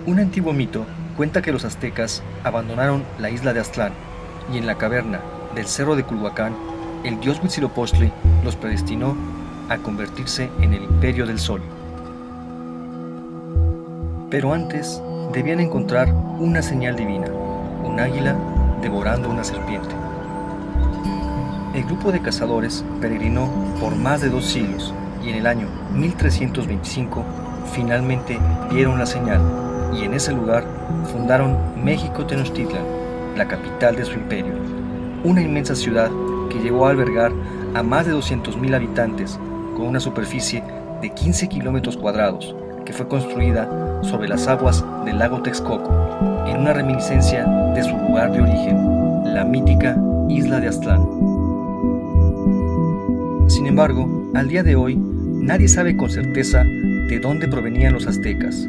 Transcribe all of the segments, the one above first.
Un antiguo mito cuenta que los aztecas abandonaron la isla de Aztlán y en la caverna del cerro de Culhuacán, el dios Huitzilopochtli los predestinó a convertirse en el Imperio del Sol. Pero antes debían encontrar una señal divina, un águila devorando una serpiente. El grupo de cazadores peregrinó por más de 2 siglos y en el año 1325 finalmente vieron la señal y en ese lugar fundaron México Tenochtitlan, la capital de su imperio, una inmensa ciudad que llegó a albergar a más de 200,000 habitantes con una superficie de 15 kilómetros cuadrados, que fue construida sobre las aguas del lago Texcoco, en una reminiscencia de su lugar de origen, la mítica isla de Aztlán. Sin embargo, al día de hoy, nadie sabe con certeza de dónde provenían los aztecas.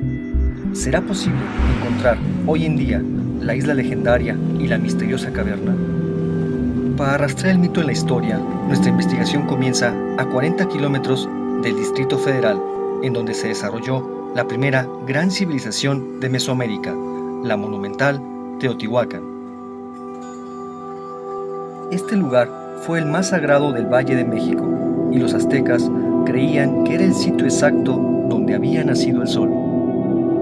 ¿Será posible encontrar hoy en día la isla legendaria y la misteriosa caverna? Para arrastrar el mito en la historia, nuestra investigación comienza a 40 kilómetros del Distrito Federal, en donde se desarrolló la primera gran civilización de Mesoamérica, la monumental Teotihuacán. Este lugar fue el más sagrado del Valle de México, y los aztecas creían que era el sitio exacto donde había nacido el sol.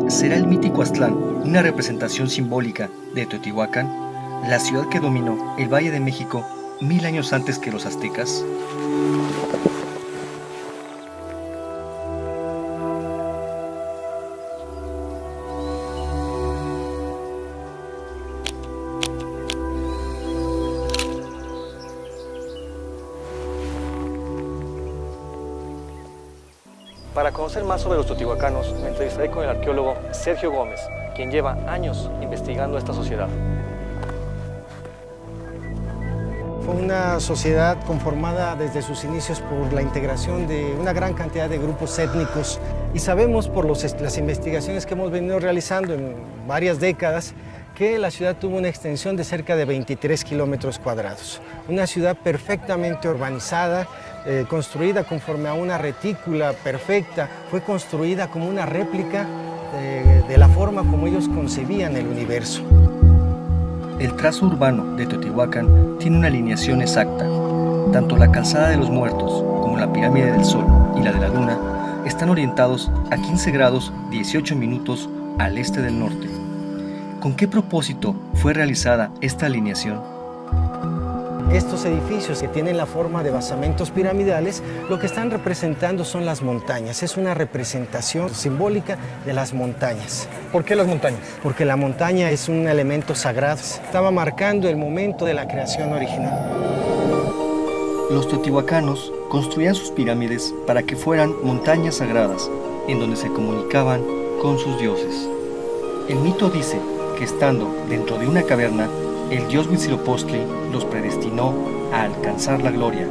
¿Será el mítico Aztlán una representación simbólica de Teotihuacán, la ciudad que dominó el Valle de México 1000 años antes que los aztecas? Para conocer más sobre los teotihuacanos, me entrevistaré con el arqueólogo Sergio Gómez, quien lleva años investigando esta sociedad. Fue una sociedad conformada desde sus inicios por la integración de una gran cantidad de grupos étnicos y sabemos por las investigaciones que hemos venido realizando en varias décadas que la ciudad tuvo una extensión de cerca de 23 kilómetros cuadrados. Una ciudad perfectamente urbanizada, construida conforme a una retícula perfecta, fue construida como una réplica de la forma como ellos concebían el universo. El trazo urbano de Teotihuacán tiene una alineación exacta. Tanto la calzada de los muertos como la pirámide del Sol y la de la Luna están orientados a 15 grados 18 minutos al este del norte. ¿Con qué propósito fue realizada esta alineación? Estos edificios que tienen la forma de basamentos piramidales, lo que están representando son las montañas. Es una representación simbólica de las montañas. ¿Por qué las montañas? Porque la montaña es un elemento sagrado. Estaba marcando el momento de la creación original. Los teotihuacanos construían sus pirámides para que fueran montañas sagradas, en donde se comunicaban con sus dioses. El mito dice que estando dentro de una caverna, el dios Huitzilopochtli los predestinó a alcanzar la gloria.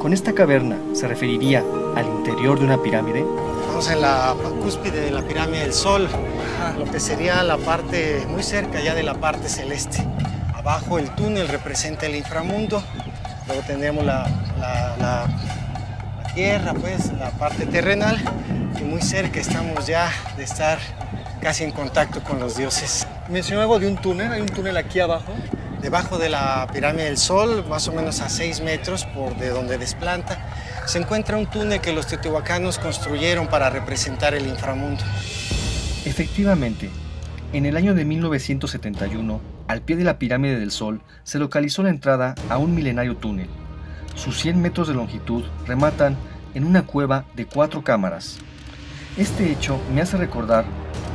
¿Con esta caverna se referiría al interior de una pirámide? Estamos en la cúspide de la pirámide del Sol, lo que sería la parte muy cerca ya de la parte celeste. Abajo el túnel representa el inframundo, luego tendremos la tierra, pues, la parte terrenal, y muy cerca estamos ya de estar casi en contacto con los dioses. Mencionó algo de un túnel, hay un túnel aquí abajo. Debajo de la pirámide del Sol, más o menos a 6 metros por de donde desplanta, se encuentra un túnel que los teotihuacanos construyeron para representar el inframundo. Efectivamente, en el año de 1971, al pie de la pirámide del Sol, se localizó la entrada a un milenario túnel. Sus 100 metros de longitud rematan en una cueva de 4 cámaras. Este hecho me hace recordar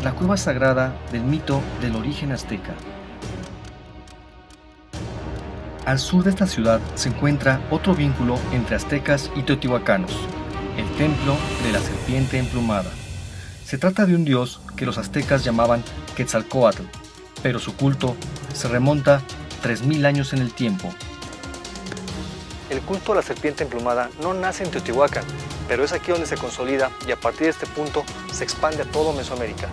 la cueva sagrada del mito del origen azteca. Al sur de esta ciudad se encuentra otro vínculo entre aztecas y teotihuacanos, el templo de la serpiente emplumada. Se trata de un dios que los aztecas llamaban Quetzalcóatl, pero su culto se remonta 3000 años en el tiempo. El culto a la serpiente emplumada no nace en Teotihuacán, pero es aquí donde se consolida y a partir de este punto se expande a todo Mesoamérica.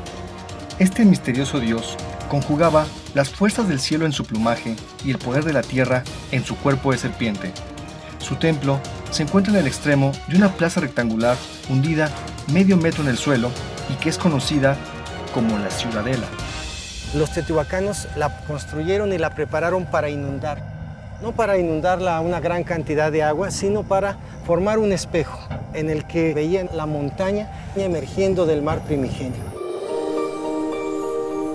Este misterioso dios conjugaba las fuerzas del cielo en su plumaje y el poder de la tierra en su cuerpo de serpiente. Su templo se encuentra en el extremo de una plaza rectangular hundida medio metro en el suelo y que es conocida como la Ciudadela. Los teotihuacanos la construyeron y la prepararon para inundar. No para inundarla a una gran cantidad de agua, sino para formar un espejo en el que veían la montaña emergiendo del mar primigenio.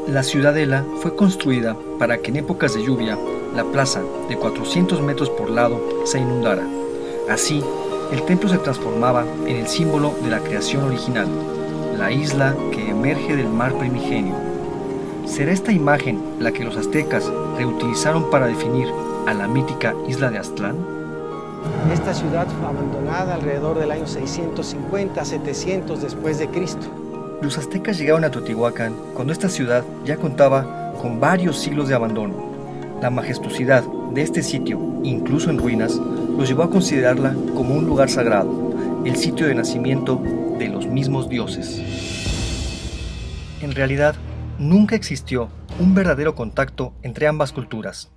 La Ciudadela fue construida para que en épocas de lluvia la plaza, de 400 metros por lado, se inundara. Así, el templo se transformaba en el símbolo de la creación original, la isla que emerge del mar primigenio. ¿Será esta imagen la que los aztecas reutilizaron para definir a la mítica isla de Aztlán? Esta ciudad fue abandonada alrededor del año 650-700 después de Cristo. Los aztecas llegaron a Teotihuacán cuando esta ciudad ya contaba con varios siglos de abandono. La majestuosidad de este sitio, incluso en ruinas, los llevó a considerarla como un lugar sagrado, el sitio de nacimiento de los mismos dioses. En realidad, nunca existió un verdadero contacto entre ambas culturas.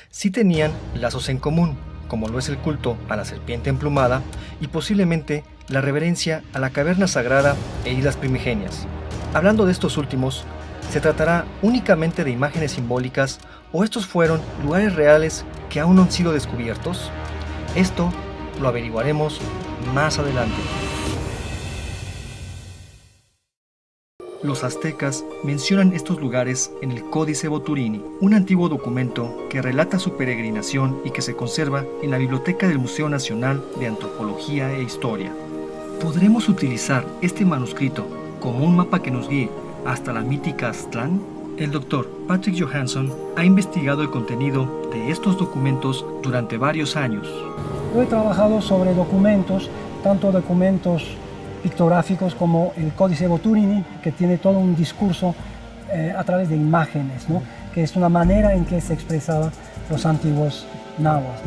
Sí tenían lazos en común, como lo es el culto a la serpiente emplumada y posiblemente la reverencia a la caverna sagrada e islas primigenias. Hablando de estos últimos, ¿se tratará únicamente de imágenes simbólicas o estos fueron lugares reales que aún no han sido descubiertos? Esto lo averiguaremos más adelante. Los aztecas mencionan estos lugares en el Códice Boturini, un antiguo documento que relata su peregrinación y que se conserva en la biblioteca del Museo Nacional de Antropología e Historia. ¿Podremos utilizar este manuscrito como un mapa que nos guíe hasta la mítica Aztlán? El doctor Patrick Johansson ha investigado el contenido de estos documentos durante varios años. Yo he trabajado sobre documentos, tanto documentos pictográficos como el Códice Boturini, que tiene todo un discurso a través de imágenes, ¿no? Que es una manera en que se expresaban los antiguos nahuas.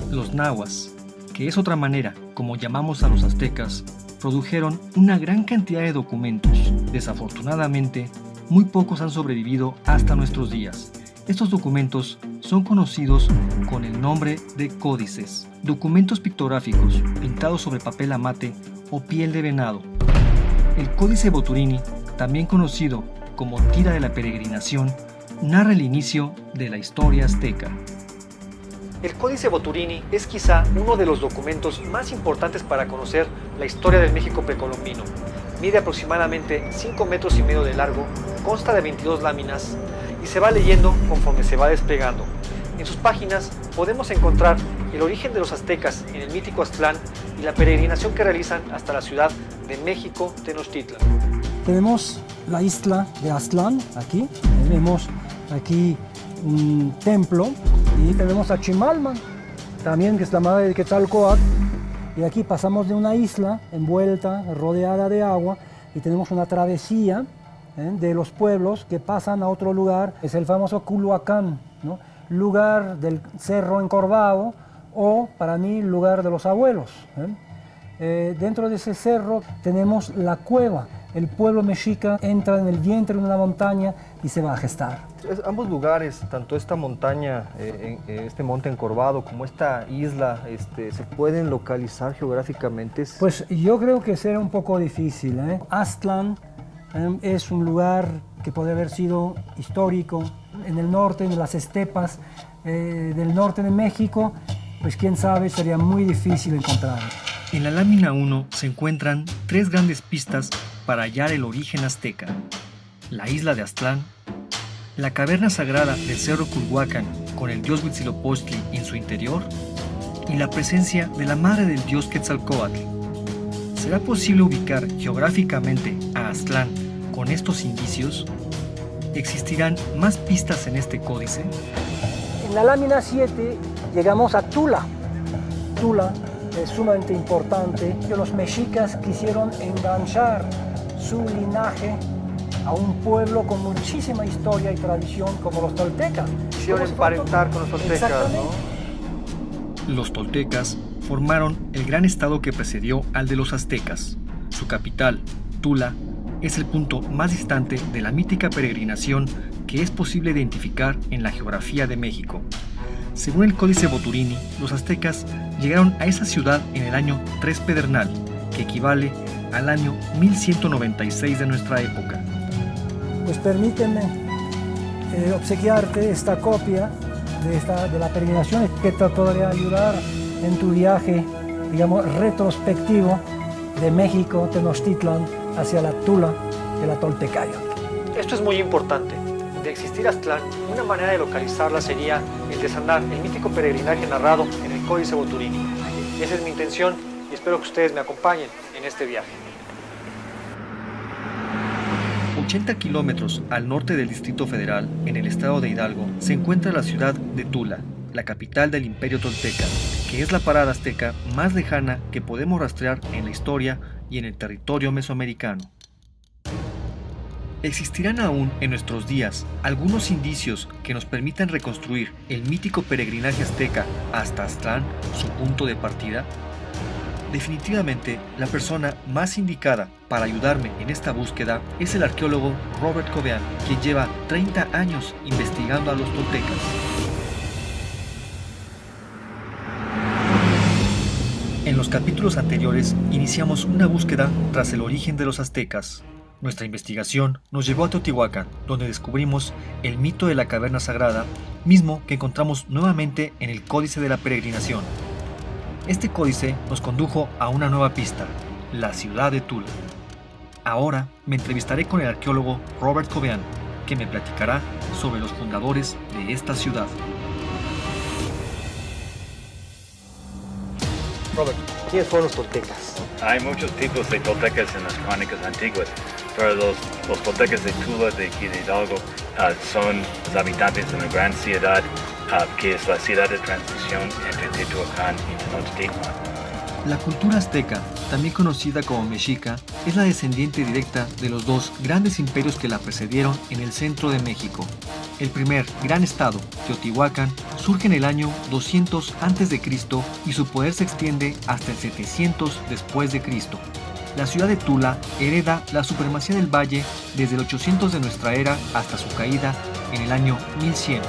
Los nahuas, que es otra manera como llamamos a los aztecas, produjeron una gran cantidad de documentos. Desafortunadamente, muy pocos han sobrevivido hasta nuestros días. Estos documentos son conocidos con el nombre de códices, documentos pictográficos pintados sobre papel amate o piel de venado. El Códice Boturini, también conocido como Tira de la Peregrinación, narra el inicio de la historia azteca. El Códice Boturini es quizá uno de los documentos más importantes para conocer la historia del México precolombino. Mide aproximadamente 5,5 metros de largo, consta de 22 láminas y se va leyendo conforme se va desplegando. En sus páginas podemos encontrar el origen de los aztecas en el mítico Aztlán y la peregrinación que realizan hasta la ciudad de México, Tenochtitlan. Tenemos la isla de Aztlán, aquí. Tenemos aquí un templo y tenemos a Chimalman, también que es la madre de Quetzalcóatl. Y aquí pasamos de una isla envuelta, rodeada de agua, y tenemos una travesía de los pueblos que pasan a otro lugar. Es el famoso Culhuacán, ¿no? Lugar del cerro encorvado, o para mí lugar de los abuelos. Dentro de ese cerro tenemos la cueva. El pueblo mexica entra en el vientre de una montaña y se va a gestar. Ambos lugares, tanto esta montaña, este monte encorvado, como esta isla, ¿se pueden localizar geográficamente? Pues yo creo que será un poco difícil. Aztlán es un lugar que puede haber sido histórico en el norte, en las estepas del norte de México. Pues quién sabe, sería muy difícil encontrarlo. En la lámina 1 se encuentran 3 grandes pistas para hallar el origen azteca: la isla de Aztlán, la caverna sagrada del cerro Culhuacán con el dios Huitzilopochtli en su interior y la presencia de la madre del dios Quetzalcóatl. ¿Será posible ubicar geográficamente a Aztlán con estos indicios? ¿Existirán más pistas en este códice? En la lámina 7 llegamos a Tula. Tula es sumamente importante, que los mexicas quisieron enganchar su linaje a un pueblo con muchísima historia y tradición como los toltecas. Quisieron emparentar con los toltecas, ¿no? Los toltecas formaron el gran estado que precedió al de los aztecas. Su capital, Tula, es el punto más distante de la mítica peregrinación que es posible identificar en la geografía de México. Según el Códice Boturini, los aztecas llegaron a esa ciudad en el año 3 Pedernal, que equivale al año 1196 de nuestra época. pues permíteme obsequiarte esta copia de la peregrinación que te podría ayudar en tu viaje, digamos, retrospectivo de México, Tenochtitlan, hacia la Tula de la Toltecayo. Esto es muy importante. De existir Aztlán, una manera de localizarla sería el desandar el mítico peregrinaje narrado en el Códice Boturini. Esa es mi intención y espero que ustedes me acompañen en este viaje. 80 kilómetros al norte del Distrito Federal, en el estado de Hidalgo, se encuentra la ciudad de Tula, la capital del Imperio Tolteca, que es la parada azteca más lejana que podemos rastrear en la historia y en el territorio mesoamericano. ¿Existirán aún en nuestros días algunos indicios que nos permitan reconstruir el mítico peregrinaje azteca hasta Aztlán, su punto de partida? Definitivamente, la persona más indicada para ayudarme en esta búsqueda es el arqueólogo Robert Covean, quien lleva 30 años investigando a los toltecas. En los capítulos anteriores iniciamos una búsqueda tras el origen de los aztecas. Nuestra investigación nos llevó a Teotihuacán, donde descubrimos el mito de la caverna sagrada, mismo que encontramos nuevamente en el Códice de la Peregrinación. Este códice nos condujo a una nueva pista, la ciudad de Tula. Ahora me entrevistaré con el arqueólogo Robert Covean, que me platicará sobre los fundadores de esta ciudad. Robert, ¿quiénes fueron los toltecas? Hay muchos tipos de toltecas en las crónicas antiguas, pero los toltecas de Tula, de aquí de Hidalgo, son los habitantes de una gran ciudad, que es la ciudad de transición entre Teotihuacán y Tenochtitlan. La cultura azteca, también conocida como mexica, es la descendiente directa de los dos grandes imperios que la precedieron en el centro de México. El primer gran estado, Teotihuacán, surge en el año 200 a.C. y su poder se extiende hasta el 700 después de Cristo. La ciudad de Tula hereda la supremacía del valle desde el 800 de nuestra era hasta su caída en el año 1100.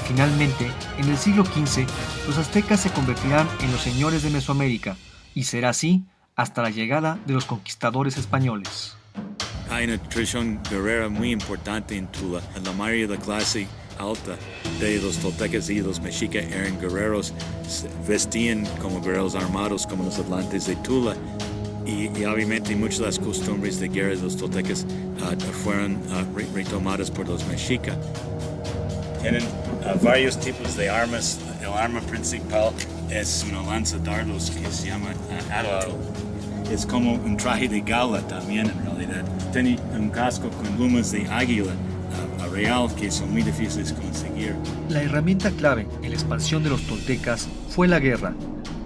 Finalmente, en el siglo XV, los aztecas se convertirán en los señores de Mesoamérica, y será así hasta la llegada de los conquistadores españoles. Hay una tradición guerrera muy importante en Tula. La mayoría de la clase alta de los toltecas y los mexicas eran guerreros, vestían como guerreros armados como los atlantes de Tula. Y obviamente muchas de las costumbres de guerra de los toltecas fueron retomadas por los mexicas. Tienen varios tipos de armas. El arma principal es una lanza dardos que se llama arco. Es como un traje de gala también en realidad. Tiene un casco con plumas de águila real que son muy difíciles de conseguir. La herramienta clave en la expansión de los toltecas fue la guerra.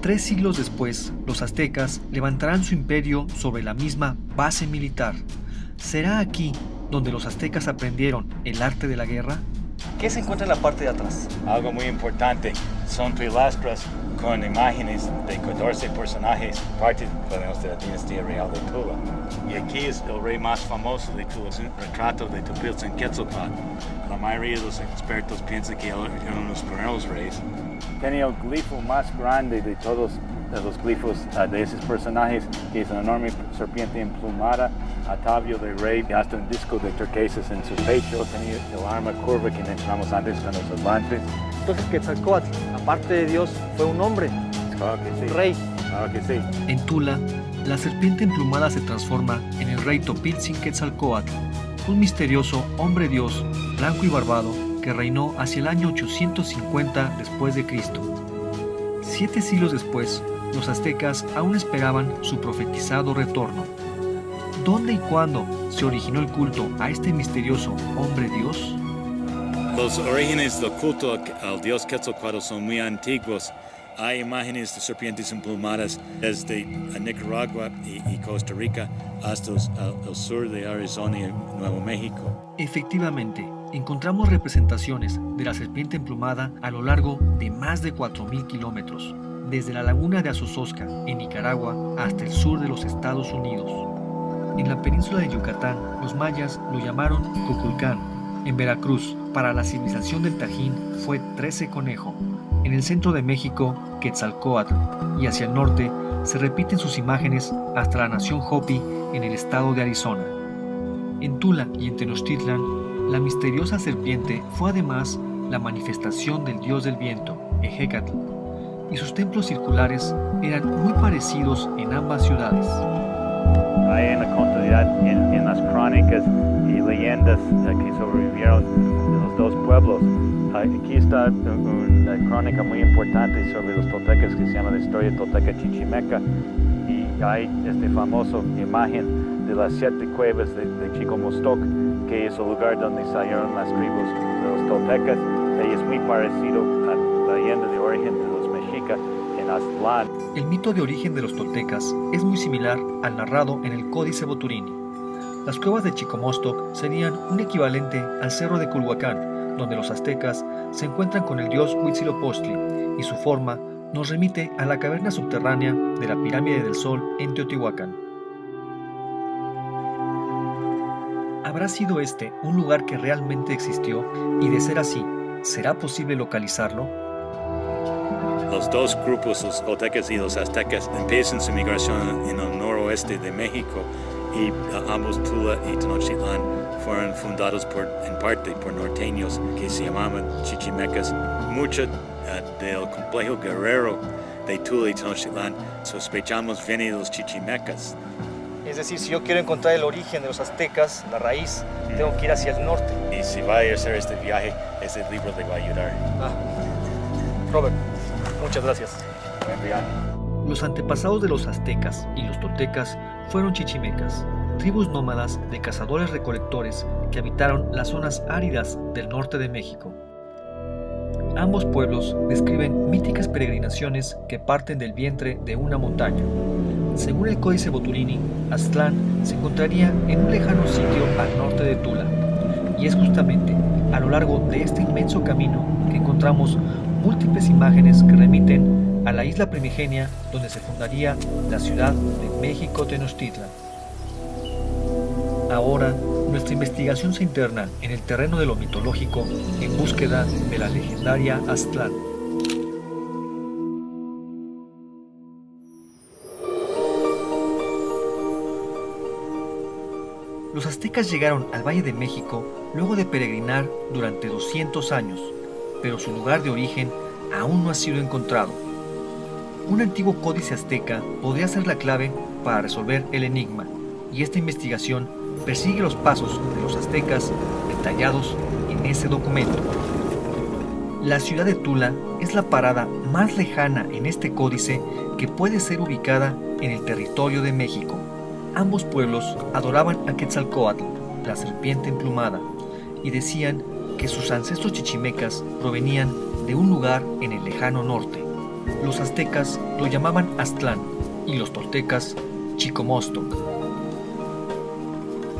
3 siglos después, los aztecas levantarán su imperio sobre la misma base militar. ¿Será aquí donde los aztecas aprendieron el arte de la guerra? ¿Qué se encuentra en la parte de atrás? Algo muy importante son pilastras con imágenes de 14 personajes, parte de la dinastía real de Tula. Y aquí es el rey más famoso de Tula, es un retrato de Topiltzin-Quetzalcóatl. La mayoría de los expertos piensan que él era uno de los primeros reyes. Tenía el glifo más grande de todos los glifos de esos personajes, que es una enorme serpiente emplumada, atavio de rey, y hasta un disco de turquesas en su pecho. Tenía el arma curva que mencionamos antes con los atlantes. Entonces Quetzalcóatl, aparte de Dios, fue un hombre, Claro que sí. un rey. Claro que sí. En Tula, la serpiente emplumada se transforma en el rey Topiltzin-Quetzalcóatl, un misterioso hombre dios, blanco y barbado, que reinó hacia el año 850 después de Cristo. 7 siglos después, los aztecas aún esperaban su profetizado retorno. ¿Dónde y cuándo se originó el culto a este misterioso hombre dios? Los orígenes del culto al dios Quetzalcóatl son muy antiguos. Hay imágenes de serpientes emplumadas desde Nicaragua y Costa Rica hasta el sur de Arizona y Nuevo México. Efectivamente, encontramos representaciones de la serpiente emplumada a lo largo de más de 4.000 kilómetros, desde la laguna de Azozosca, en Nicaragua, hasta el sur de los Estados Unidos. En la península de Yucatán, los mayas lo llamaron Cuculcán. En Veracruz, para la civilización del Tajín, fue 13 Conejo. En el centro de México, Quetzalcóatl, y hacia el norte se repiten sus imágenes hasta la nación Hopi en el estado de Arizona. En Tula y en Tenochtitlan, la misteriosa serpiente fue además la manifestación del dios del viento, Ejecatl, y sus templos circulares eran muy parecidos en ambas ciudades. Hay una continuidad en las crónicas y leyendas que sobrevivieron de los dos pueblos. Aquí está una crónica muy importante sobre los toltecas que se llama la historia tolteca chichimeca, y hay esta famosa imagen de las 7 cuevas de Chicomostoc, que es el lugar donde salieron las tribus de los toltecas, y es muy parecido a la leyenda de origen de los mexicas en Aztlán. El mito de origen de los toltecas es muy similar al narrado en el Códice Boturini. Las cuevas de Chicomostoc serían un equivalente al cerro de Culhuacán, donde los aztecas se encuentran con el dios Huitzilopochtli, y su forma nos remite a la caverna subterránea de la Pirámide del Sol en Teotihuacán. ¿Habrá sido este un lugar que realmente existió? Y de ser así, ¿será posible localizarlo? Los dos grupos, los toltecas y los aztecas, empiezan su migración en el noroeste de México, y ambos Tula y Tenochtitlan fueron fundados en parte por norteños que se llamaban chichimecas. Mucho del complejo guerrero de Tula y Tenochtitlan sospechamos viene de los chichimecas. Es decir, si yo quiero encontrar el origen de los aztecas, la raíz, tengo que ir hacia el norte. Y si va a hacer este viaje, este libro le va a ayudar. Robert, muchas gracias. Buen viaje. Los antepasados de los aztecas y los toltecas fueron chichimecas, tribus nómadas de cazadores-recolectores que habitaron las zonas áridas del norte de México. Ambos pueblos describen míticas peregrinaciones que parten del vientre de una montaña. Según el Códice Boturini, Aztlán se encontraría en un lejano sitio al norte de Tula, y es justamente a lo largo de este inmenso camino que encontramos múltiples imágenes que remiten a la isla primigenia donde se fundaría la ciudad de México Tenochtitlan. Ahora, nuestra investigación se interna en el terreno de lo mitológico en búsqueda de la legendaria Aztlán. Los aztecas llegaron al Valle de México luego de peregrinar durante 200 años, pero su lugar de origen aún no ha sido encontrado. Un antiguo códice azteca podría ser la clave para resolver el enigma, y esta investigación persigue los pasos de los aztecas detallados en ese documento. La ciudad de Tula es la parada más lejana en este códice que puede ser ubicada en el territorio de México. Ambos pueblos adoraban a Quetzalcóatl, la serpiente emplumada, y decían que sus ancestros chichimecas provenían de un lugar en el lejano norte. Los aztecas lo llamaban Aztlán y los toltecas Chicomostoc.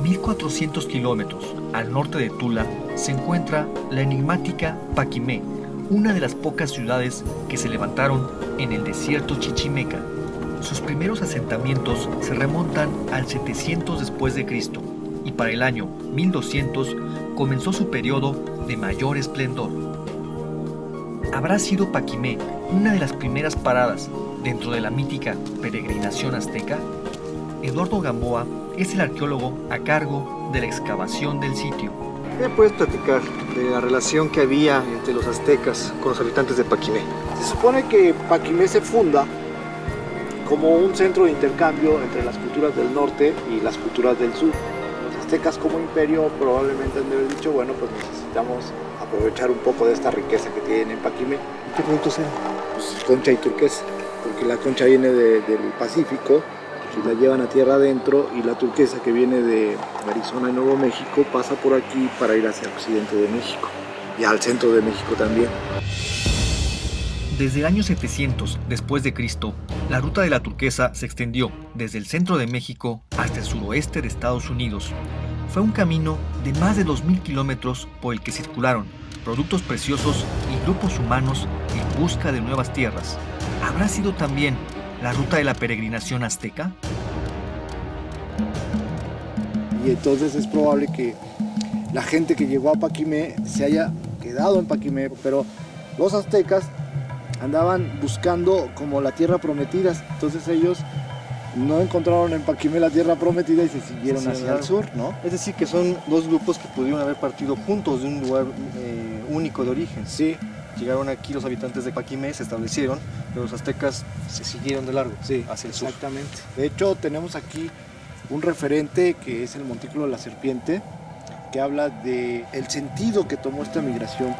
1400 kilómetros al norte de Tula se encuentra la enigmática Paquimé, una de las pocas ciudades que se levantaron en el desierto chichimeca. Sus primeros asentamientos se remontan al 700 después de Cristo, y para el año 1200 comenzó su periodo de mayor esplendor. ¿Habrá sido Paquimé una de las primeras paradas dentro de la mítica peregrinación azteca? Eduardo Gamboa es el arqueólogo a cargo de la excavación del sitio. ¿Qué me puedes platicar de la relación que había entre los aztecas con los habitantes de Paquimé? Se supone que Paquimé se funda como un centro de intercambio entre las culturas del norte y las culturas del sur. Los aztecas como imperio probablemente han de haber dicho, bueno, pues necesitamos aprovechar un poco de esta riqueza que tienen en Paquimé. ¿Qué productos eran? Pues concha y turquesa, porque la concha viene del Pacífico y la llevan a tierra adentro, y la turquesa que viene de Arizona y Nuevo México pasa por aquí para ir hacia el occidente de México y al centro de México también. Desde el año 700 después de Cristo, la ruta de la turquesa se extendió desde el centro de México hasta el suroeste de Estados Unidos. Fue un camino de más de 2000 kilómetros por el que circularon productos preciosos y grupos humanos en busca de nuevas tierras. ¿Habrá sido también la ruta de la peregrinación azteca? Y entonces es probable que la gente que llegó a Paquimé se haya quedado en Paquimé, pero los aztecas andaban buscando como la tierra prometida, entonces ellos no encontraron en Paquimé la tierra prometida y se siguieron hacia el sur, ¿no? Es decir, que son dos grupos que pudieron haber partido juntos de un lugar único de origen. Sí, Llegaron aquí los habitantes de Paquimé, se establecieron, pero los aztecas se siguieron de largo sí, hacia el sur. exactamente. De hecho, tenemos aquí un referente que es el Montículo de la Serpiente, que habla de el sentido que tomó esta migración.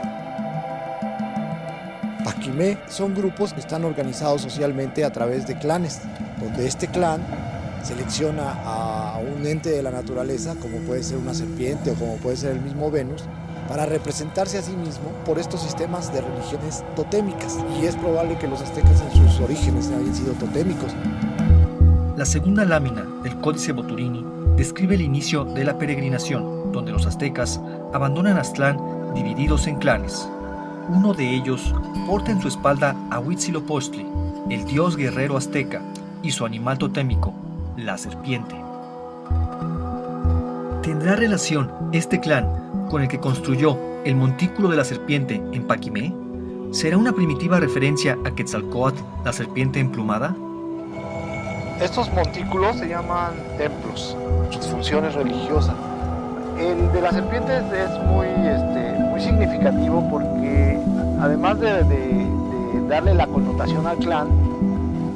Paquimé son grupos que están organizados socialmente a través de clanes, donde este clan selecciona a un ente de la naturaleza, como puede ser una serpiente o como puede ser el mismo Venus, para representarse a sí mismo por estos sistemas de religiones totémicas. Y es probable que los aztecas en sus orígenes hayan sido totémicos. La segunda lámina del Códice Boturini describe el inicio de la peregrinación, donde los aztecas abandonan Aztlán divididos en clanes. Uno de ellos porta en su espalda a Huitzilopochtli, el dios guerrero azteca, y su animal totémico, la serpiente. ¿Tendrá relación este clan con el que construyó el Montículo de la Serpiente en Paquimé? ¿Será una primitiva referencia a Quetzalcóatl, la serpiente emplumada? Estos montículos se llaman templos, sus funciones religiosas. El de la serpiente es muy significativo porque además de darle la connotación al clan,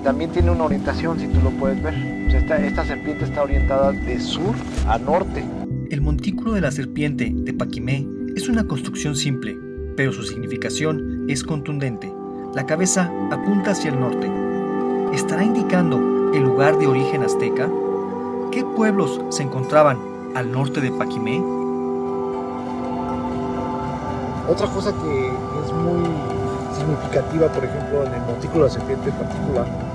también tiene una orientación, si tú lo puedes ver. O sea, esta serpiente está orientada de sur a norte. El Montículo de la Serpiente de Paquimé es una construcción simple, pero su significación es contundente. La cabeza apunta hacia el norte. ¿Estará indicando el lugar de origen azteca? ¿Qué pueblos se encontraban al norte de Paquimé? Otra cosa que es muy significativa, por ejemplo, en el Montículo de la Serpiente en particular,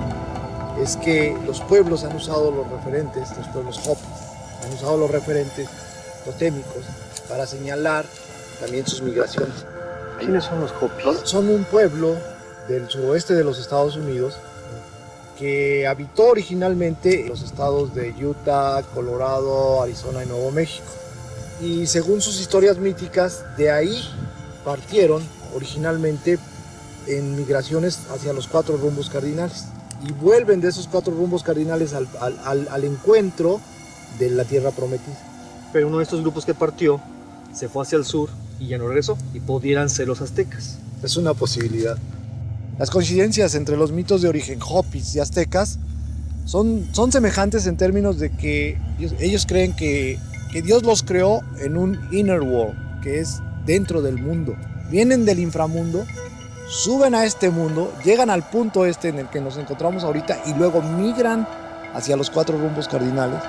es que los pueblos han usado los referentes, los pueblos Hopis, han usado los referentes totémicos para señalar también sus migraciones. ¿Quiénes son los Hopis? Son un pueblo del suroeste de los Estados Unidos que habitó originalmente los estados de Utah, Colorado, Arizona y Nuevo México. Y según sus historias míticas, de ahí partieron originalmente en migraciones hacia los 4 rumbos cardinales. Y vuelven de esos 4 rumbos cardinales al encuentro de la tierra prometida. Pero uno de estos grupos que partió se fue hacia el sur y ya no regresó, y pudieran ser los aztecas. Es una posibilidad. Las coincidencias entre los mitos de origen Hopis y aztecas son semejantes en términos de que ellos creen que Dios los creó en un inner world, que es dentro del mundo. Vienen del inframundo, suben a este mundo, llegan al punto este en el que nos encontramos ahorita y luego migran hacia los 4 rumbos cardinales.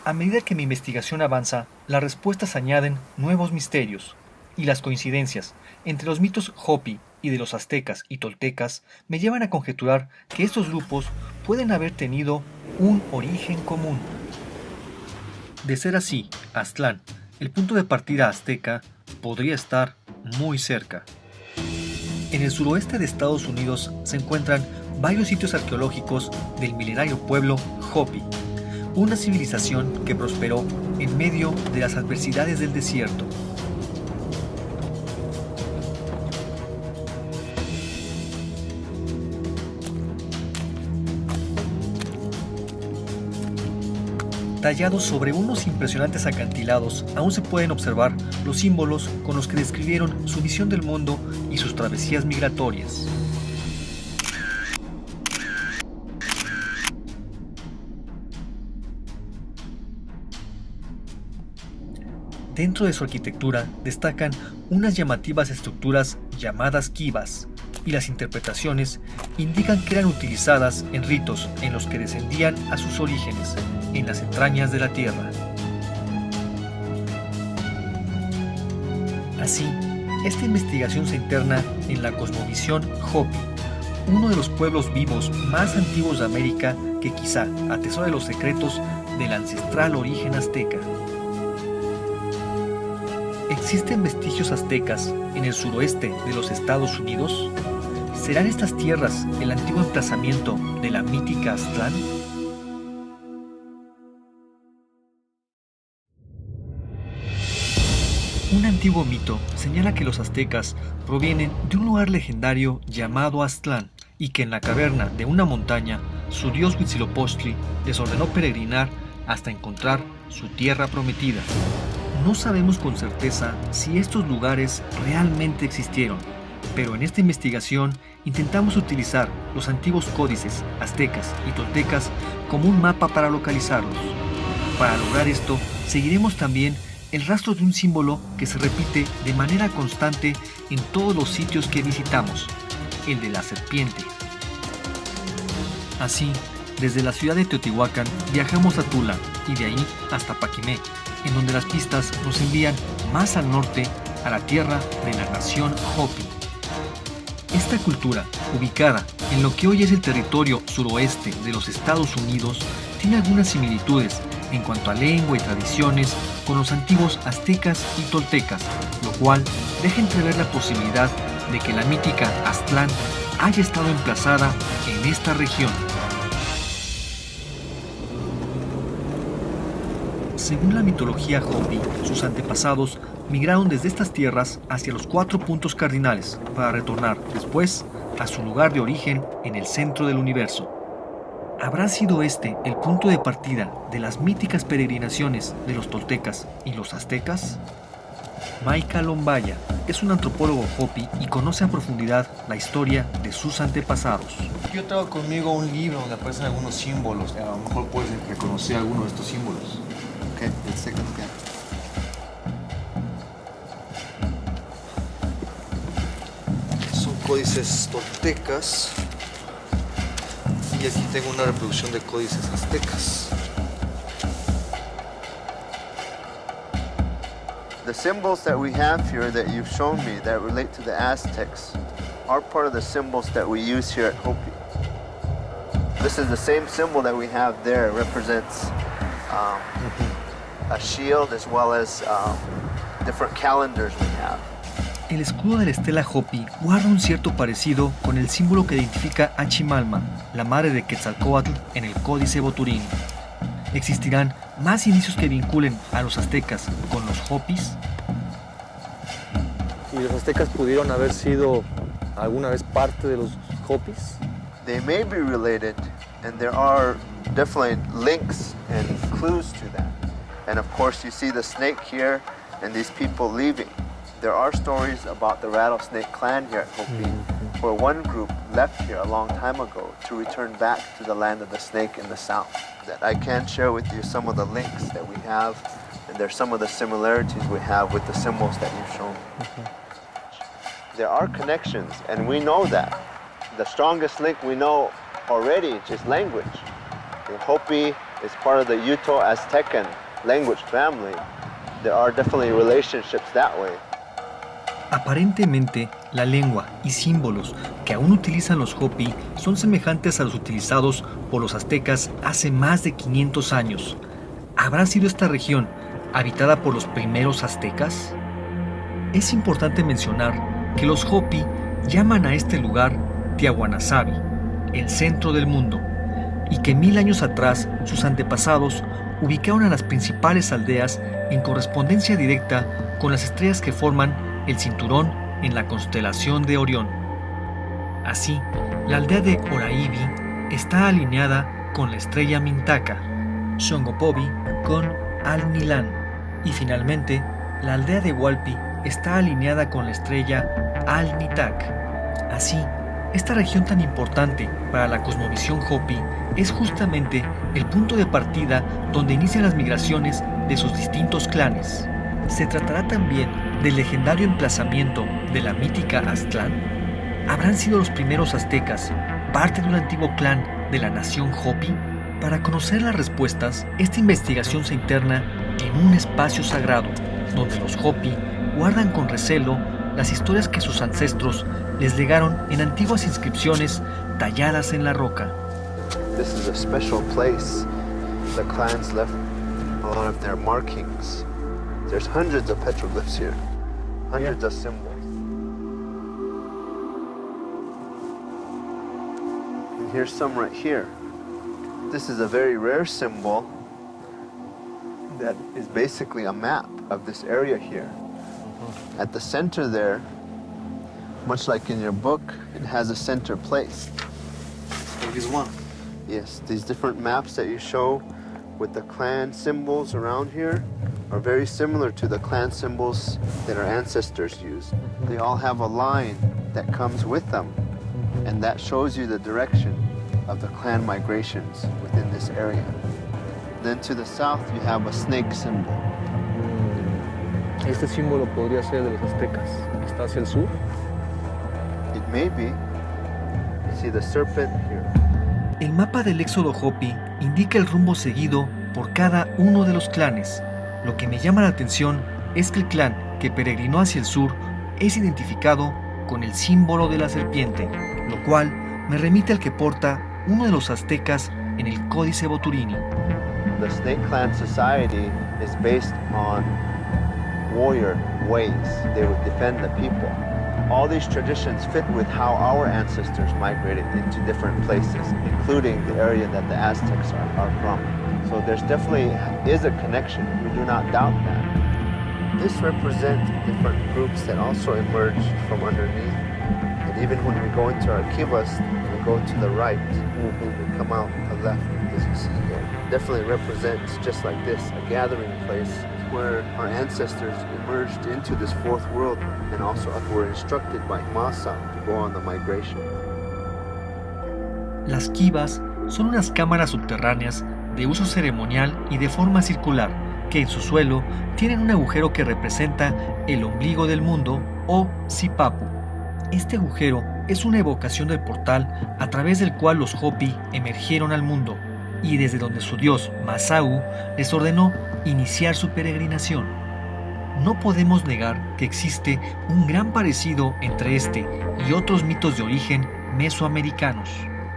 A medida que mi investigación avanza, las respuestas añaden nuevos misterios, y las coincidencias entre los mitos Hopi y de los aztecas y toltecas me llevan a conjeturar que estos grupos pueden haber tenido un origen común. De ser así, Aztlán, el punto de partida azteca, podría estar muy cerca. En el suroeste de Estados Unidos se encuentran varios sitios arqueológicos del milenario pueblo Hopi, una civilización que prosperó en medio de las adversidades del desierto. Tallados sobre unos impresionantes acantilados, aún se pueden observar los símbolos con los que describieron su visión del mundo y sus travesías migratorias. Dentro de su arquitectura destacan unas llamativas estructuras llamadas kivas, y las interpretaciones indican que eran utilizadas en ritos en los que descendían a sus orígenes, en las entrañas de la tierra. Así, esta investigación se interna en la cosmovisión Hopi, uno de los pueblos vivos más antiguos de América que quizá atesora los secretos del ancestral origen azteca. ¿Existen vestigios aztecas en el suroeste de los Estados Unidos? ¿Serán estas tierras el antiguo emplazamiento de la mítica Aztlán? Un antiguo mito señala que los aztecas provienen de un lugar legendario llamado Aztlán y que en la caverna de una montaña su dios Huitzilopochtli les ordenó peregrinar hasta encontrar su tierra prometida. No sabemos con certeza si estos lugares realmente existieron, pero en esta investigación intentamos utilizar los antiguos códices aztecas y toltecas como un mapa para localizarlos. Para lograr esto, seguiremos también el rastro de un símbolo que se repite de manera constante en todos los sitios que visitamos, el de la serpiente. Así, desde la ciudad de Teotihuacán viajamos a Tula y de ahí hasta Paquimé, en donde las pistas nos envían más al norte a la tierra de la nación Hopi. Esta cultura, ubicada en lo que hoy es el territorio suroeste de los Estados Unidos, tiene algunas similitudes en cuanto a lengua y tradiciones con los antiguos aztecas y toltecas, lo cual deja entrever la posibilidad de que la mítica Aztlán haya estado emplazada en esta región. Según la mitología Hopi, sus antepasados migraron desde estas tierras hacia los 4 puntos cardinales para retornar después a su lugar de origen en el centro del universo. ¿Habrá sido este el punto de partida de las míticas peregrinaciones de los toltecas y los aztecas? Maika Lombaya es un antropólogo Hopi y conoce a profundidad la historia de sus antepasados. Yo traigo conmigo un libro donde aparecen algunos símbolos. A lo mejor puedes reconocer alguno de estos símbolos. Okay, let's take a look at it. Son códices toltecas. Y aquí tengo una reproducción de códices aztecas. The symbols that we have here that you've shown me that relate to the Aztecs are part of the symbols that we use here at Hopi. This is the same symbol that we have there. It represents a shield as well as different calendars we have. El escudo de la estela Hopi guarda un cierto parecido con el símbolo que identifica a Chimalma, la madre de Quetzalcóatl, en el Códice Boturini. ¿Existirán más indicios que vinculen a los aztecas con los Hopis? ¿Y los aztecas pudieron haber sido alguna vez parte de los Hopis? They may be related, and there are definitely links and clues to that. And of course, you see the snake here and these people leaving. There are stories about the Rattlesnake Clan here at Hopi, where one group left here a long time ago to return back to the land of the snake in the south. That I can share with you some of the links that we have, and there's some of the similarities we have with the symbols that you've shown. There are connections, and we know that. The strongest link we know already is just language. The Hopi is part of the Uto-Aztecan language family. There are definitely relationships that way. Aparentemente, la lengua y símbolos que aún utilizan los Hopi son semejantes a los utilizados por los aztecas hace más de 500 años. ¿Habrá sido esta región habitada por los primeros aztecas? Es importante mencionar que los Hopi llaman a este lugar Tiahuanasabi, el centro del mundo, y que 1000 años atrás sus antepasados ubicaron a las principales aldeas en correspondencia directa con las estrellas que forman el cinturón en la constelación de Orión. Así, la aldea de Oraibi está alineada con la estrella Mintaka, Shongopovi con Al-Nilan, y finalmente, la aldea de Hualpi está alineada con la estrella Al-Nitak. Así, esta región tan importante para la cosmovisión Hopi es justamente el punto de partida donde inician las migraciones de sus distintos clanes. ¿Se tratará también del legendario emplazamiento de la mítica Aztlán? ¿Habrán sido los primeros aztecas parte de un antiguo clan de la nación Hopi? Para conocer las respuestas, esta investigación se interna en un espacio sagrado, donde los Hopi guardan con recelo las historias que sus ancestros les legaron en antiguas inscripciones talladas en la roca. This is a special place. The clans left a lot of their markings. There's hundreds of petroglyphs here, hundreds of symbols. And here's some right here. This is a very rare symbol that is basically a map of this area here. At the center there, much like in your book, it has a center place. like this one. Yes, these different maps that you show with the clan symbols around here are very similar to the clan symbols that our ancestors used. They all have a line that comes with them, and that shows you the direction of the clan migrations within this area. Then to the south, you have a snake symbol. Este símbolo podría ser de los aztecas. Está hacia el sur. It may be. You see the serpent here. El mapa del éxodo Hopi indica el rumbo seguido por cada uno de los clanes. Lo que me llama la atención es que el clan que peregrinó hacia el sur es identificado con el símbolo de la serpiente, lo cual me remite al que porta uno de los aztecas en el Códice Boturini. The Snake Clan society is based on warrior ways. They would defend the people. All these traditions fit with how our ancestors migrated into different places, including the area that the Aztecs are from. So there's definitely is a connection. We do not doubt that. This represents different groups that also emerged from underneath. And even when we go into our kivas, we go to the right, we come out to the left, as you see here. Definitely represents, just like this, a gathering place where our ancestors emerged into this fourth world and also were instructed by Masa to go on the migration. Las kivas son unas cámaras subterráneas de uso ceremonial y de forma circular, que en su suelo tienen un agujero que representa el ombligo del mundo o Sipapu. Este agujero es una evocación del portal a través del cual los Hopi emergieron al mundo y desde donde su dios Masau les ordenó iniciar su peregrinación. No podemos negar que existe un gran parecido entre este y otros mitos de origen mesoamericanos.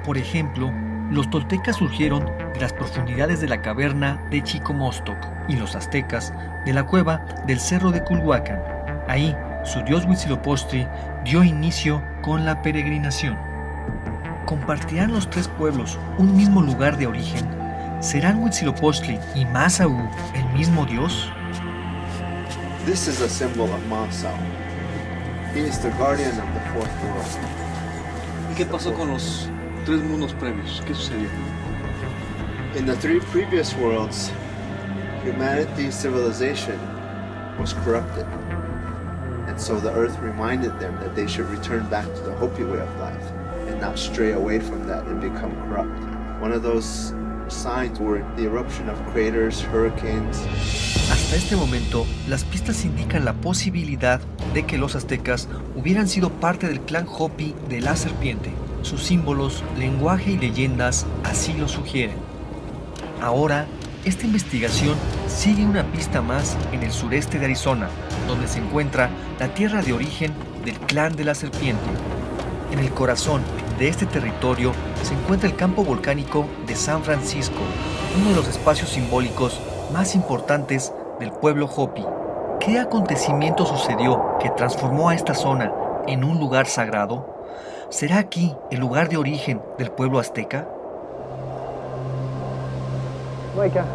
Por ejemplo, los toltecas surgieron de las profundidades de la caverna de Chicomostoc y los aztecas de la cueva del cerro de Culhuacán. Ahí, su dios Huitzilopochtli dio inicio con la peregrinación. ¿Compartirán los tres pueblos un mismo lugar de origen? ¿Serán Huitzilopochtli y Masau el mismo dios? This is a symbol of Masau. He is the guardian of the fourth world. ¿Y qué pasó con los tres mundos previos? ¿Qué sucedió? In the three previous worlds, humanity's civilization was corrupted. And so the earth reminded them that they should return back to the Hopi way of life and not stray away from that and become corrupt. One of those signs were the eruption of craters, hurricanes. Hasta este momento, las pistas indican la posibilidad de que los aztecas hubieran sido parte del clan Hopi de la serpiente. Sus símbolos, lenguaje y leyendas así lo sugieren. Ahora, esta investigación sigue una pista más en el sureste de Arizona, donde se encuentra la tierra de origen del clan de la serpiente. En el corazón de este territorio se encuentra el campo volcánico de San Francisco, uno de los espacios simbólicos más importantes del pueblo Hopi. ¿Qué acontecimiento sucedió que transformó a esta zona en un lugar sagrado? ¿Será aquí el lugar de origen del pueblo azteca? Maika,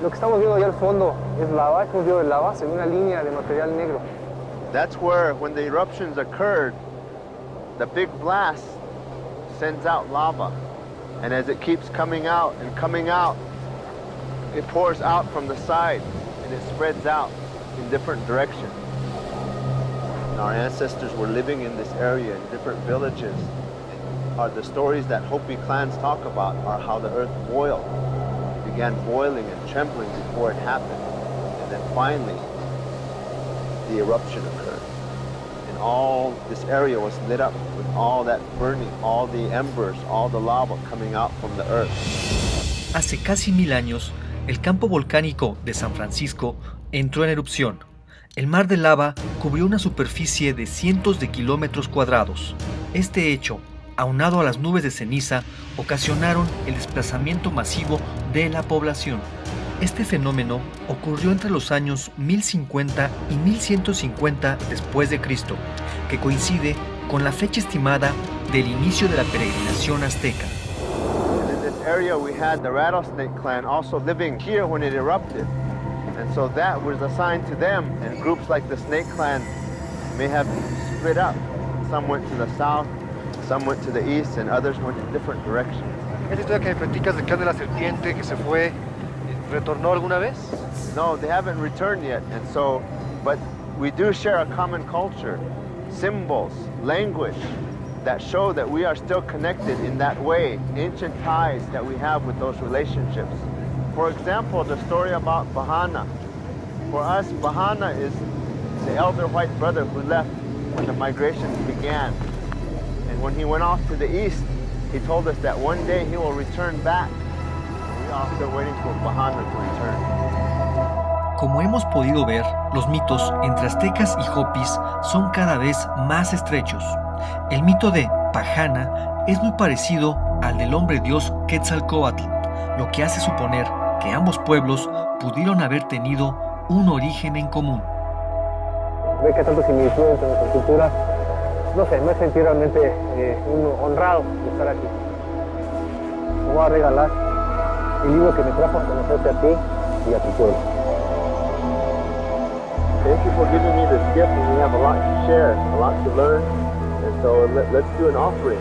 lo que estamos viendo allá al fondo es lava, es un río de lava, se ve una línea de material negro. That's where, when the eruptions occurred, the big blast sends out lava. And as it keeps coming out, it pours out from the side and it spreads out in different directions. And our ancestors were living in this area in different villages. The stories that Hopi clans talk about are how the earth boiled. It began boiling and trembling before it happened. And then finally, the eruption occurred. And all this area was lit up with all that burning, all the embers, all the lava coming out from the earth. Hace casi 1000 años, el campo volcánico de San Francisco entró en erupción. El mar de lava cubrió una superficie de cientos de kilómetros cuadrados. Este hecho, aunado a las nubes de ceniza, ocasionaron el desplazamiento masivo de la población. Este fenómeno ocurrió entre los años 1050 y 1150 después de Cristo, que coincide con la fecha estimada del inicio de la peregrinación azteca. In this area we had the Rattlesnake clan also living here when it erupted. And so that was a sign to them, and groups like the Snake clan may have split up. Some went to the south, Some went to the east and others went in different directions. ¿Esa historia que me platicas del clan de la serpiente que se fue, retornó alguna vez? No, they haven't returned yet, and so, but we do share a common culture, symbols, language that show that we are still connected in that way, ancient ties that we have with those relationships. For example, the story about Bahana. For us, Bahana is the elder white brother who left when the migrations began. And when he went off to the east, he told us that one day he will return back. We are still waiting for Bahana to return. Como hemos podido ver, los mitos entre aztecas y hopis son cada vez más estrechos. El mito de Pahana es muy parecido al del hombre dios Quetzalcóatl, lo que hace suponer que ambos pueblos pudieron haber tenido un origen en común. Ve que tanto similitud entre nuestras culturas, no sé, me sentí realmente honrado de estar aquí. Te voy a regalar el libro que me trajo a conocerte a ti y a tu pueblo. Thank you for giving me this gift, and we have a lot to share, a lot to learn, and so let's do an offering.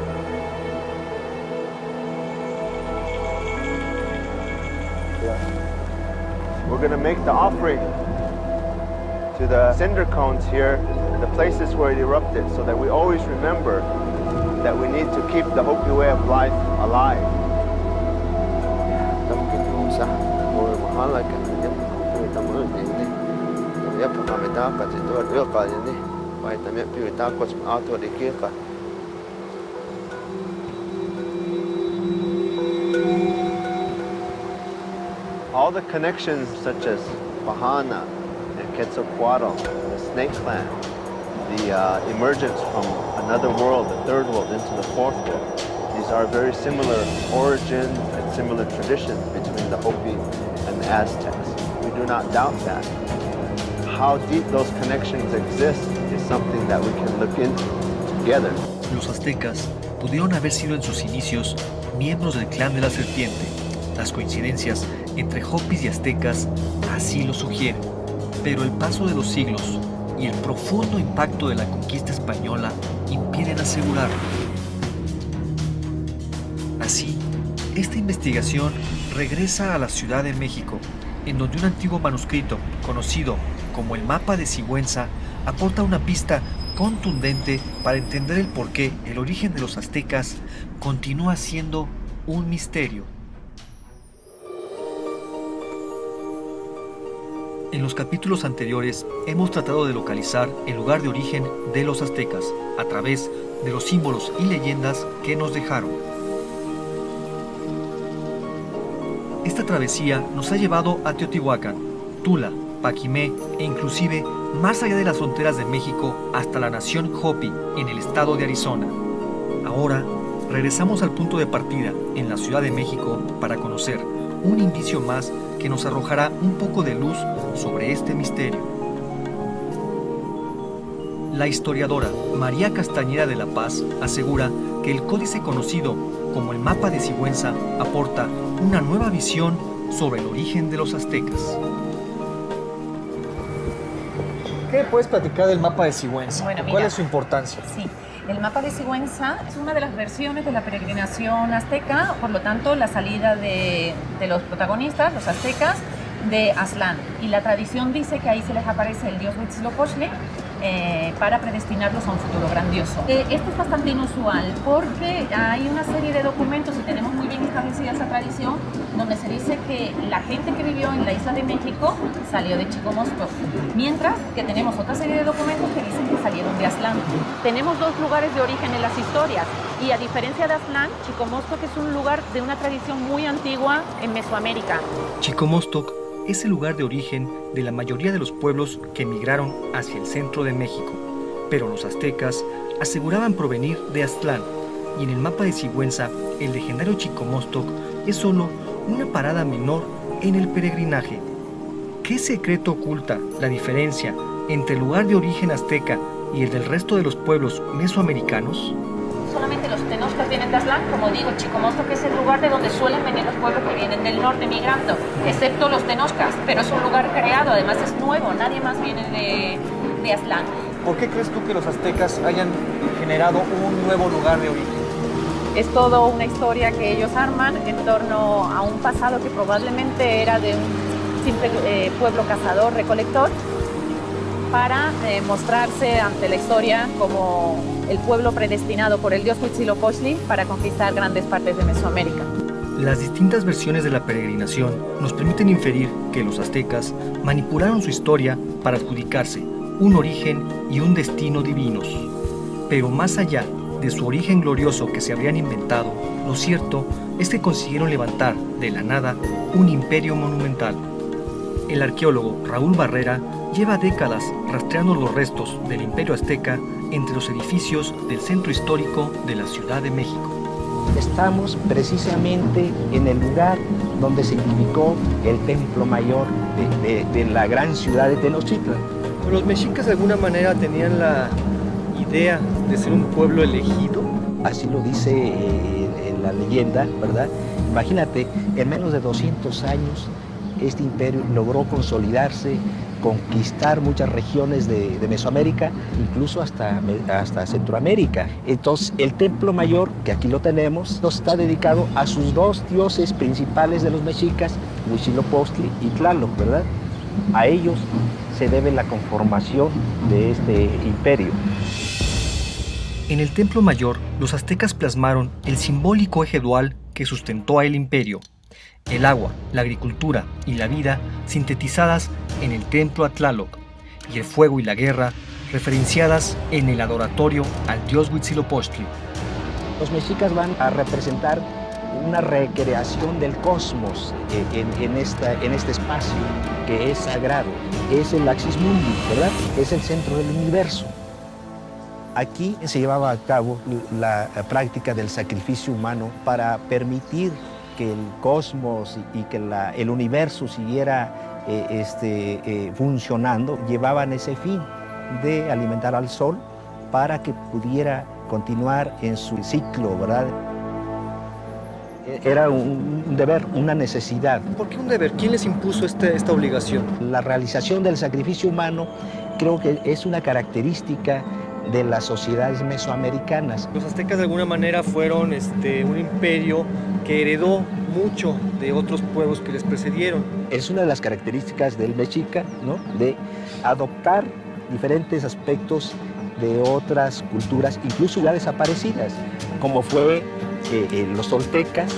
We're going to make the offering to the cinder cones here, the places where it erupted, so that we always remember that we need to keep the Hopi way of life alive. All the connections such as Bahana and Quetzalcoatl, the Snake Clan, the emergence from another world, the third world, into the fourth world. These are very similar origins and similar traditions between the Hopi and the Aztecs. We do not doubt that. How deep those connections exist is something that we can look into together. Los aztecas pudieron haber sido en sus inicios miembros del clan de la serpiente. Las coincidencias entre hopis y aztecas así lo sugieren, pero el paso de los siglos y el profundo impacto de la conquista española impiden asegurarlo. Así, esta investigación regresa a la Ciudad de México, en donde un antiguo manuscrito, conocido como el Mapa de Sigüenza, aporta una pista contundente para entender el por qué el origen de los aztecas continúa siendo un misterio. En los capítulos anteriores hemos tratado de localizar el lugar de origen de los aztecas a través de los símbolos y leyendas que nos dejaron. Esta travesía nos ha llevado a Teotihuacán, Tula, Paquimé e inclusive más allá de las fronteras de México hasta la nación Hopi en el estado de Arizona. Ahora regresamos al punto de partida en la Ciudad de México para conocer un indicio más que nos arrojará un poco de luz sobre este misterio. La historiadora María Castañeda de la Paz asegura que el códice conocido como el Mapa de Sigüenza aporta una nueva visión sobre el origen de los aztecas. ¿Qué puedes platicar del Mapa de Sigüenza? Bueno, ¿Cuál es su importancia? Sí, el Mapa de Sigüenza es una de las versiones de la peregrinación azteca, por lo tanto la salida de los protagonistas, los aztecas, de Aztlán. Y la tradición dice que ahí se les aparece el dios Huitzilopochtli para predestinarlos a un futuro grandioso. Esto es bastante inusual porque hay una serie de documentos y tenemos muy bien establecida esa tradición donde se dice que la gente que vivió en la isla de México salió de Chicomostoc, mientras que tenemos otra serie de documentos que dicen que salieron de Aztlán. Tenemos dos lugares de origen en las historias y a diferencia de Aztlán, Chicomostoc es un lugar de una tradición muy antigua en Mesoamérica. Chicomostoc es el lugar de origen de la mayoría de los pueblos que emigraron hacia el centro de México, pero los aztecas aseguraban provenir de Aztlán, y en el Mapa de Sigüenza el legendario Chicomostoc es solo una parada menor en el peregrinaje. ¿Qué secreto oculta la diferencia entre el lugar de origen azteca y el del resto de los pueblos mesoamericanos? Solamente los tenochcas vienen de Aztlán, como digo, Chicomostoc es el lugar de donde suelen venir los pueblos que vienen del norte migrando, excepto los tenochcas, pero es un lugar creado, además es nuevo, nadie más viene de Aztlán. ¿Por qué crees tú que los aztecas hayan generado un nuevo lugar de origen? Es todo una historia que ellos arman en torno a un pasado que probablemente era de un simple pueblo cazador-recolector para mostrarse ante la historia como el pueblo predestinado por el dios Huitzilopochtli para conquistar grandes partes de Mesoamérica. Las distintas versiones de la peregrinación nos permiten inferir que los aztecas manipularon su historia para adjudicarse un origen y un destino divinos. Pero más allá de su origen glorioso que se habrían inventado, lo cierto es que consiguieron levantar de la nada un imperio monumental. El arqueólogo Raúl Barrera lleva décadas rastreando los restos del imperio azteca entre los edificios del centro histórico de la Ciudad de México. Estamos precisamente en el lugar donde se edificó el templo mayor de la gran ciudad de Tenochtitlan. ¿Los mexicas de alguna manera tenían la idea de ser un pueblo elegido? Así lo dice en la leyenda, ¿verdad? Imagínate, en menos de 200 años este imperio logró consolidarse, conquistar muchas regiones de Mesoamérica, incluso hasta Centroamérica. Entonces, el templo mayor, que aquí lo tenemos, está dedicado a sus dos dioses principales de los mexicas, Huitzilopochtli y Tlaloc, ¿verdad? A ellos se debe la conformación de este imperio. En el Templo Mayor, los aztecas plasmaron el simbólico eje dual que sustentó a el imperio: el agua, la agricultura y la vida sintetizadas en el templo a Tlaloc, y el fuego y la guerra referenciadas en el adoratorio al dios Huitzilopochtli. Los mexicas van a representar una recreación del cosmos en este espacio que es sagrado. Es el Axis Mundi, ¿verdad? Es el centro del universo. Aquí se llevaba a cabo la práctica del sacrificio humano para permitir que el cosmos y que el universo siguiera funcionando. Llevaban ese fin de alimentar al sol para que pudiera continuar en su ciclo, ¿verdad? Era un deber, una necesidad. ¿Por qué un deber? ¿Quién les impuso esta obligación? La realización del sacrificio humano creo que es una característica de las sociedades mesoamericanas. Los aztecas de alguna manera fueron un imperio que heredó mucho de otros pueblos que les precedieron. Es una de las características del mexica, ¿no? De adoptar diferentes aspectos de otras culturas, incluso ya desaparecidas, como fue los toltecas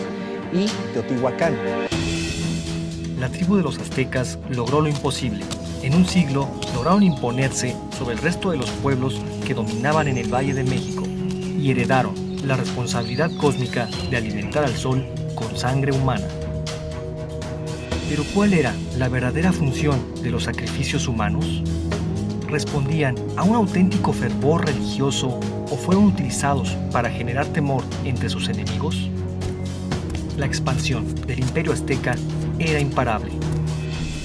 y Teotihuacán. La tribu de los aztecas logró lo imposible. En un siglo lograron imponerse sobre el resto de los pueblos que dominaban en el Valle de México y heredaron la responsabilidad cósmica de alimentar al sol con sangre humana. Pero ¿cuál era la verdadera función de los sacrificios humanos? ¿Respondían a un auténtico fervor religioso o fueron utilizados para generar temor entre sus enemigos? La expansión del imperio azteca era imparable.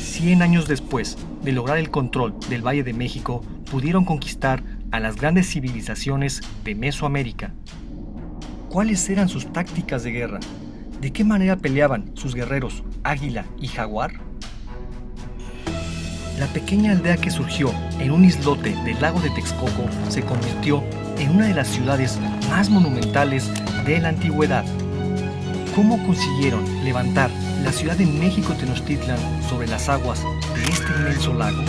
100 años después de lograr el control del Valle de México, pudieron conquistar a las grandes civilizaciones de Mesoamérica. ¿Cuáles eran sus tácticas de guerra? ¿De qué manera peleaban sus guerreros Águila y Jaguar? La pequeña aldea que surgió en un islote del lago de Texcoco se convirtió en una de las ciudades más monumentales de la antigüedad. ¿Cómo consiguieron levantar la Ciudad de México Tenochtitlan sobre las aguas de este inmenso lago?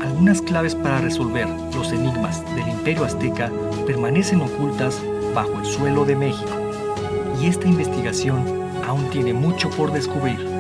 Algunas claves para resolver los enigmas del Imperio Azteca permanecen ocultas bajo el suelo de México, y esta investigación aún tiene mucho por descubrir.